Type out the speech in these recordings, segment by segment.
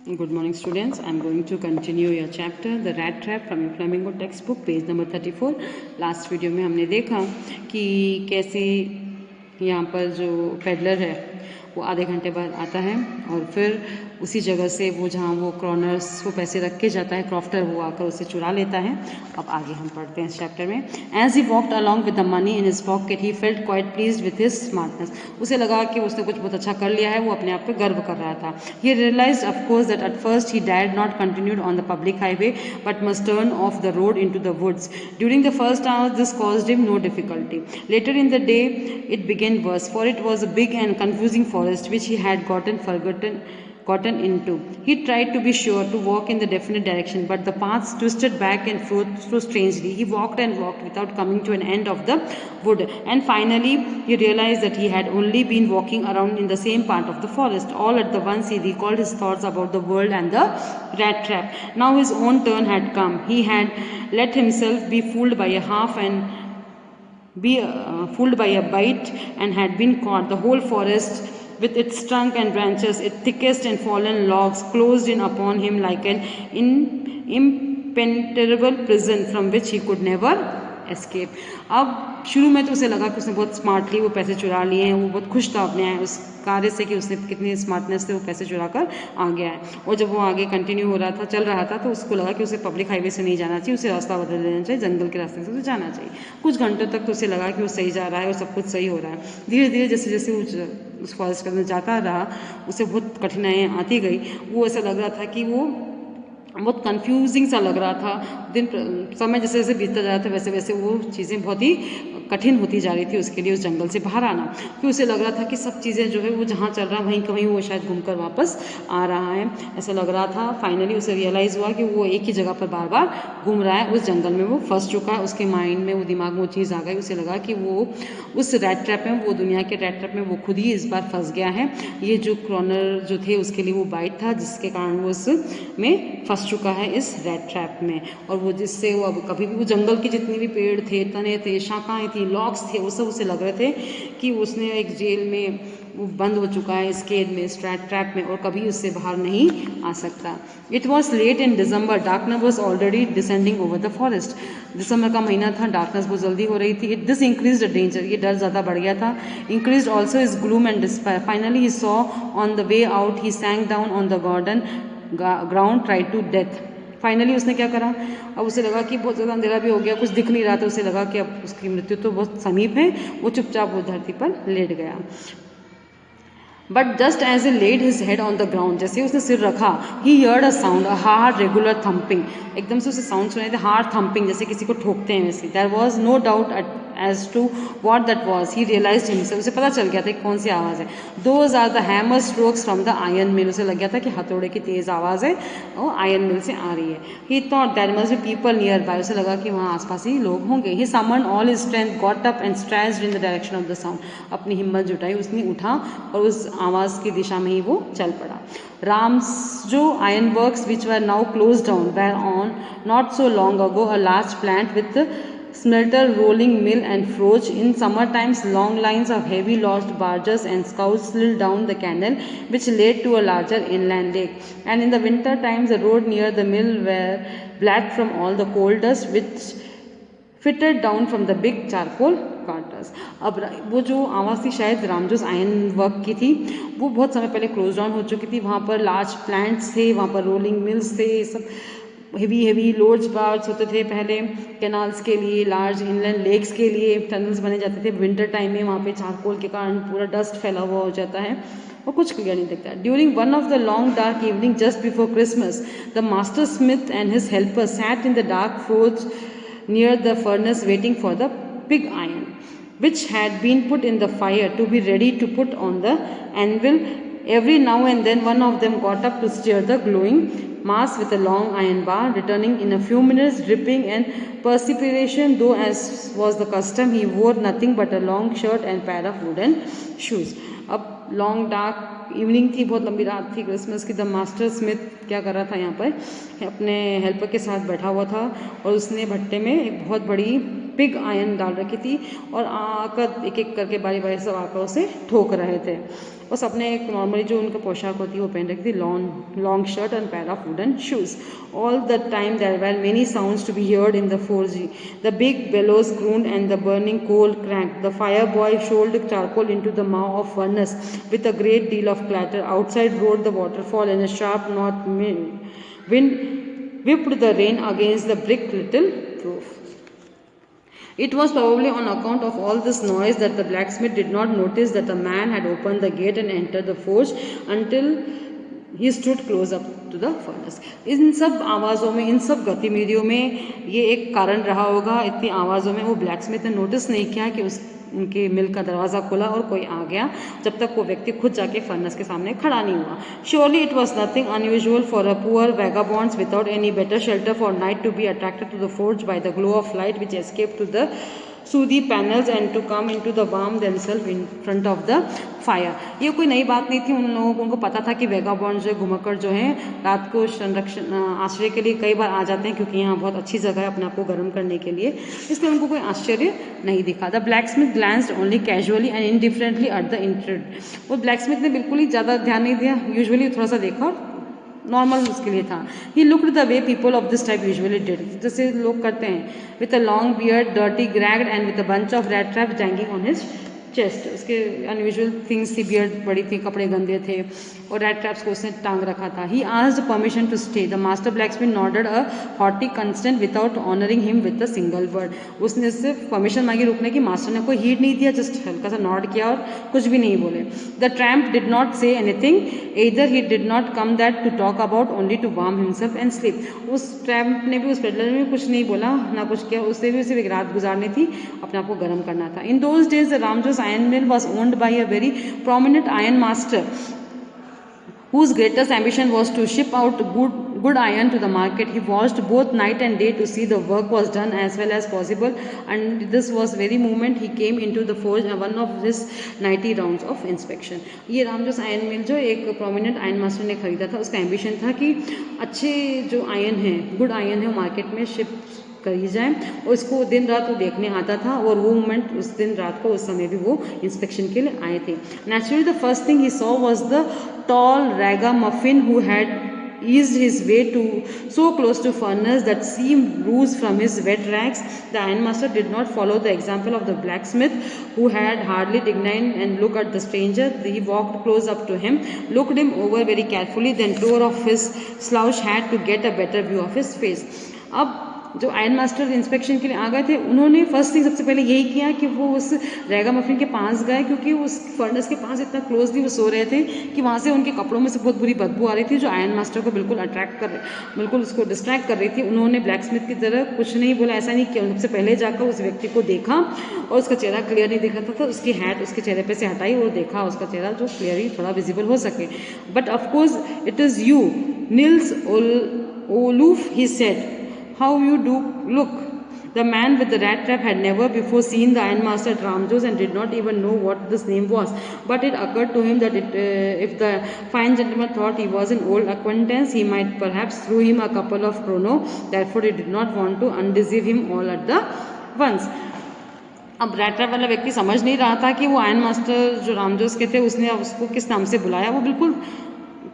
Good morning students. I am going to continue your chapter The Rat Trap from your Flamingo textbook page number 34. Last video में हमने देखा कि कैसे यहाँ पर जो पेडलर है वो आधे घंटे बाद आता है और फिर उसी जगह से वो जहाँ वो क्रॉनर्स को पैसे रख के जाता है क्रॉफ्टर वो आकर उसे चुरा लेता है। अब आगे हम पढ़ते हैं इस चैप्टर में। As he walked along with the money in his pocket he felt quite pleased with his smartness. उसे लगा कि उसने कुछ बहुत अच्छा कर लिया है, वो अपने आप पे गर्व कर रहा था। He realized of course that at first he dared not continued on the public highway but must turn off the road into the woods. During the first hour this caused him no difficulty. Later in the day it began worse, for it was a big and confusing forest which he had gotten into. He tried to be sure to walk in the definite direction, but the paths twisted back and forth so strangely. He walked and walked without coming to an end of the wood, and finally he realized that he had only been walking around in the same part of the forest. All at the once he recalled his thoughts about the world and the rat trap. Now his own turn had come. He had let himself be fooled by a fooled by a bite and had been caught. The whole forest with its trunk and branches, its thickest and fallen logs, closed in upon him like an impenetrable prison from which he could never escape. अब शुरू में तो उसे लगा कि उसने बहुत smartly वो पैसे चुरा लिए हैं, वो बहुत खुश था अपने उस कार्य से कि उसने कितनी स्मार्टनेस से वो पैसे चुरा कर आ गया है। और जब वो आगे कंटिन्यू हो रहा था, चल रहा था, तो उसको लगा कि उसे पब्लिक हाईवे से नहीं जाना चाहिए, उसे रास्ता बदल देना चाहिए, जंगल के रास्ते से उसे जाना चाहिए। कुछ घंटों तक तो उसे लगा कि वो सही जा रहा है और सब कुछ सही हो रहा है। धीरे धीरे जैसे जैसे वो उस फॉरेस्ट के अंदर जाता रहा, उसे बहुत कठिनाइयाँ आती गई। वो ऐसा लग रहा था कि वो बहुत कंफ्यूजिंग सा लग रहा था। समय जैसे जैसे बीतता जा रहा था वैसे वैसे वो चीज़ें बहुत ही कठिन होती जा रही थी उसके लिए, उस जंगल से बाहर आना। क्योंकि उसे लग रहा था कि सब चीज़ें जो है वो जहाँ चल रहा है वहीं कहीं वो शायद घूमकर वापस आ रहा है, ऐसा लग रहा था। फाइनली उसे रियलाइज़ हुआ कि वो एक ही जगह पर बार बार घूम रहा है, उस जंगल में वो फंस चुका है। उसके माइंड में वो दिमाग में वो चीज़ आ गई, उसे लगा कि वो उस रैट ट्रैप में, वो दुनिया के रैट ट्रैप में वो खुद ही इस बार फंस गया है। ये जो क्रॉनर जो थे उसके लिए वो बाइट था जिसके कारण वो उसमें फंस चुका है इस रैट ट्रैप में। और वो जिससे वो अब कभी भी वो जंगल के जितने भी पेड़ थे, तने थे, शाखाएं थी, लॉक्स थे, वो सब उसे लग रहे थे कि उसने एक जेल में वो बंद हो चुका है, इस कैद में, इस रैट ट्रैप में, और कभी उससे बाहर नहीं आ सकता। It was late in December, darkness was already descending over the forest. दिसंबर का महीना था, डार्कनेस बहुत जल्दी हो रही थी। दिस इंक्रीज द डेंजर, ये डर ज़्यादा बढ़ गया था। Increase also is gloom and despair. Finally he saw on the way out, he sank down on the ground, tired to death. Finally उसने क्या करा, अब उसे लगा कि बहुत ज़्यादा अंधेरा भी हो गया, कुछ दिख नहीं रहा था, उसे लगा कि अब उसकी मृत्यु तो बहुत समीप है। वो चुपचाप वो धरती पर लेट गया। But just as he laid his head on the ground, जैसे उसने सिर रखा, he heard a sound, a hard regular thumping. एकदम से उसे साउंड सुनाई थे, हार्ड थम्पिंग, जैसे किसी को ठोकते हैं वैसे। There was no doubt as to what that was. He realize himself, उसे पता चल गया था कौन सी आवाज़ है। Those are the hammer strokes from the iron mill. उसे लग गया था कि हथौड़े की तेज आवाज़ है और आयरन मिल से आ रही है। He thought that must be people nearby. उसे लगा कि वहाँ आसपास ही लोग होंगे। He summon all his strength, got up and stretched in the direction of the sound. अपनी हिम्मत जुटाई, उसने उठा और उस आवाज़ की दिशा में ही वो चल पड़ा। Ramsjo ironworks, which were now closed down, were on not so long ago a large plant with smelter, rolling mill and forge. In summer times long lines of heavy launched barges and scows slid down the canal which led to a larger inland lake, and in the winter times the road near the mill were black from all the coal dust which fitted down from the big charcoal carters. अब वो जो आवाज़ थी शायद रामजोस iron work की थी, वो बहुत समय पहले क्लोज डाउन हो चुकी थी। वहाँ पर लार्ज प्लांट्स थे, वहाँ पर रोलिंग मिल्स थे, सब हेवी लोड्स बार्स होते थे पहले कैनाल्स के लिए, लार्ज इनलैंड लेक्स के लिए टनल्स बने जाते थे। विंटर टाइम में वहाँ पे चारकोल के कारण पूरा डस्ट फैला हुआ हो जाता है और कुछ क्लियर नहीं दिखता। During one of the long dark evening just before Christmas, the master Smith and his helper sat in the dark forge near the furnace waiting for the pig iron which had been put in the fire to be ready to put on the anvil. Every now and then one of them got up to stir the glowing mass with a long iron bar, returning in a few minutes dripping and perspiration, though as was the custom he wore nothing but a long shirt and pair of wooden shoes. अब long dark evening थी, बहुत लंबी रात थी Christmas की। The master Smith क्या कर रहा था, यहाँ पर अपने हेल्पर के साथ बैठा हुआ था और उसने भट्टे में एक बहुत बड़ी पिग आयरन डाल रखी थी और आकर एक एक करके बारी बारी सब आकर उसे ठोक रहे थे। बस अपने एक नॉर्मली जो उनका पोशाक होती है वो पहन रखी थी, long shirt and pair of wooden shoes. All the time there were many sounds to be heard in the forge. The big bellows groaned and the burning coal cracked. The fire boy shoveled charcoal into the mouth of furnace with a great deal of clatter. Outside roared the waterfall and a sharp north wind whipped the rain against the brick little roof. It was probably on account of all this noise that the blacksmith did not notice that a man had opened the gate and entered the forge until he stood close up to the furnace. इन सब आवाज़ों में, इन सब गतिविधियों में ये एक कारण रहा होगा। इतनी आवाज़ों में वो ब्लैकस्मिथ ने नोटिस नहीं किया कि उनके मिल का दरवाज़ा खुला और कोई आ गया, जब तक वो व्यक्ति खुद जाके फर्नेस के सामने खड़ा नहीं हुआ। Surely it was nothing unusual for a poor vagabonds without any better shelter for night to be attracted to the forge by the glow of light which escape to the sooty panels and to come into the warm themselves in front of the fire. ये कोई नई बात नहीं थी उन लोगों को, उनको पता था कि वैगाबॉन्ड जो घुमक्कड़ जो है रात को संरक्षण आश्रय के लिए कई बार आ जाते हैं, क्योंकि यहाँ बहुत अच्छी जगह है अपने आप को गर्म करने के लिए, इसलिए उनको कोई आश्चर्य नहीं दिखा। The blacksmith glanced only casually and indifferently at the intrude. वो ब्लैकस्मिथ ने बिल्कुल ही ज़्यादा ध्यान नहीं दिया, यूजुअली थोड़ा सा देखा, नॉर्मल उसके लिए था। He looked the way people of this type usually did, जैसे लोग करते हैं, with a long beard, dirty ragged and with a bunch of red traps hanging on his chest. उसके अनयूजुअल थिंग्स थी, बियर्ड बड़ी थी, कपड़े गंदे थे और रेड ट्रैप्स को उसने टांग रखा था। He asked permission to stay. The master blacksmith nodded a haughty consent without honouring him with a single word. उसने सिर्फ परमिशन मांगी रुकने की, मास्टर ने कोई हीट नहीं दिया, जस्ट हल्का सा नॉड किया और कुछ भी नहीं बोले। The tramp did not say anything either he did not come that to talk about, only to warm himself and sleep. उस ट्रैम्प ने भी, उस पेडलर ने भी कुछ नहीं बोला, ना कुछ किया, उससे भी सिर्फ एक रात गुजारनी थी, अपने आप को गर्म करना था। In those days the Ramsjo iron mill was owned by a very prominent iron master whose greatest ambition was to ship out good iron to the market. He watched both night and day to see the work was done as well as possible, and this was very moment he came into the forge and one of his nightly rounds of inspection. ये रामजोस iron मिल जो एक prominent iron master ने खरीदा था, उसका ambition था कि अच्छे जो आयरन है, गुड आयरन है, वो मार्केट में शिप करी जाए, और इसको दिन रात वो देखने आता था, और वो मोमेंट उस दिन रात को, उस समय भी वो इंस्पेक्शन के लिए आए थे। Naturally the first thing he saw was the tall ragamuffin who had eased his way to so close to furnace that steam rose from his wet rags. The ironmaster did not follow the example of the blacksmith, who had hardly dignified and looked at the stranger. He walked close up to him, looked him over very carefully, then tore off his slouch hat to get a better view of his face. अब जो iron master inspection के लिए आ गए थे, उन्होंने first thing सबसे पहले यही किया कि वो उस रैगामफिन के पास गए, क्योंकि उस फर्नेस के पास इतना क्लोजली वो सो रहे थे कि वहाँ से उनके कपड़ों में से बहुत बुरी बदबू आ रही थी, जो आयरन मास्टर को बिल्कुल बिल्कुल उसको डिस्ट्रैक्ट कर रही थी। उन्होंने ब्लैकस्मिथ की तरह कुछ नहीं बोला, ऐसा नहीं किया, सबसे पहले जाकर उस व्यक्ति को देखा और उसका चेहरा क्लियर नहीं दिख रहा था, उसकी हैट उसके चेहरे पर से हटाई और देखा उसका चेहरा जो क्लियरली थोड़ा विजिबल हो सके। But of course it is you Nils Oluf, he said, how you do look. The man with the rat trap had never before seen the ironmaster at Ramjos and did not even know what this name was. But it occurred to him that if the fine gentleman thought he was an old acquaintance, he might perhaps throw him a couple of chrono. Therefore, he did not want to undeceive him all at the once. अब rat trap वाला व्यक्ति समझ नहीं रहा था कि वो iron master जो रामजोस के थे, उसने उसको किस नाम से बुलाया। वो बिल्कुल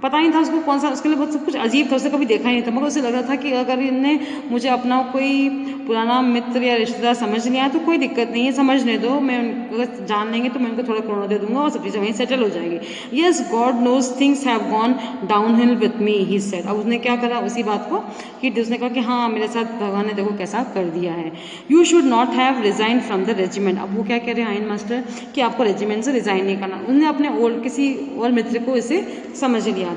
पता नहीं था उसको कौन सा, उसके लिए बहुत सब कुछ अजीब था, उसे कभी देखा ही नहीं था, मगर उसे लग रहा था कि अगर इनने मुझे अपना कोई पुराना मित्र या रिश्तेदार समझ लिया तो कोई दिक्कत नहीं है, समझने दो, मैं अगर जान लेंगे तो मैं उनको थोड़ा क्रोनो दे दूंगा और सब चीज़ें वहीं सेटल हो जाएगी। Yes God knows things have gone downhill with me, he said. अब उसने क्या करा उसी बात को कि उसने कहा कि हाँ मेरे साथ भगवान ने देखो कैसा कर दिया है। You should not have resign from the regiment. अब वो क्या कह रहे हैं आयरन मास्टर कि आपको रेजिमेंट से रिजाइन नहीं करना। उन्होंने अपने किसी और मित्र को इसे समझ लिया था।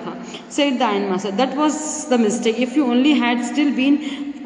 Said the iron master, that was the mistake. If you only had still been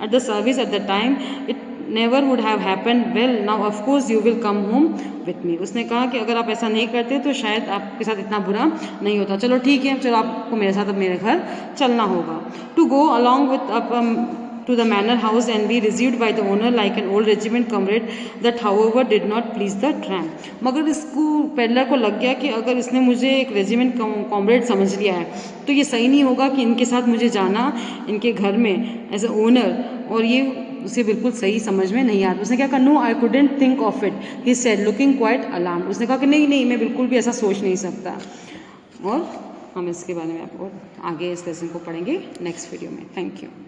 at the service at the time, it never would have happened. Well, now of course you will come home with me. उसने कहा कि अगर आप ऐसा नहीं करते तो शायद आपके साथ इतना बुरा नहीं होता। चलो ठीक है, चलो आपको मेरे साथ अब मेरे घर चलना होगा। To go along with to the manor house and be received by the owner like an old regiment comrade, that however did not please the tramp. मगर इसको पेडलर को लग गया कि अगर इसने मुझे एक रेजिमेंट कॉमरेड समझ लिया है तो ये सही नहीं होगा कि इनके साथ मुझे जाना इनके घर में एज ए ओनर, और ये उसे बिल्कुल सही समझ में नहीं आता। उसने क्या कहा, no I couldn't think of it, he said looking quite alarmed. उसने कहा कि नहीं नहीं, मैं बिल्कुल भी ऐसा सोच नहीं सकता। और हम इसके बारे में और आगे इस लेसन को पढ़ेंगे नेक्स्ट वीडियो में। Thank you.